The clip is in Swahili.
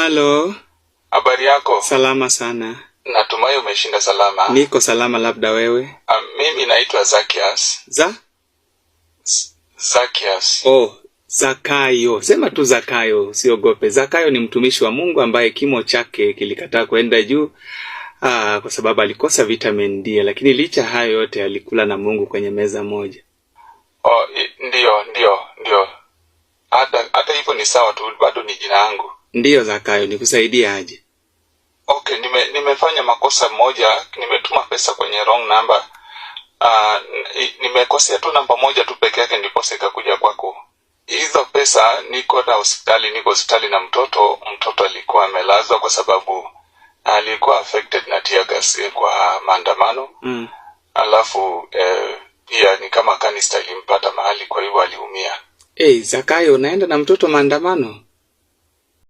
Halo. Habari yako? Salama sana. Natumai umeshinda salama. Niko salama, labda wewe? Mimi naitwa Zacchaeus. Zacchaeus. Oh, Zakayo. Sema tu Zakayo, usiogope. Zakayo ni mtumishi wa Mungu ambaye kimo chake kilikataa kwenda juu kwa sababu alikosa vitamin D, lakini licha hayo yote alikula na Mungu kwenye meza moja. Oh, ndio. Hata hivyo ni sawa tu, bado ni jina langu. Ndio Zakayo, nikusaidie aje? Okay, nimefanya makosa moja, nimetuma pesa kwenye wrong number. Nimekosea tu namba moja tu peke yake ndipo sikakuja kwako. Hizo pesa niko hospitali na mtoto alikuwa amelazwa kwa sababu alikuwa affected na tear gas kwa maandamano. Alafu pia ni kama kanista ilimpata mahali, kwa hivyo aliumia. Zakayo, unaenda na mtoto maandamano?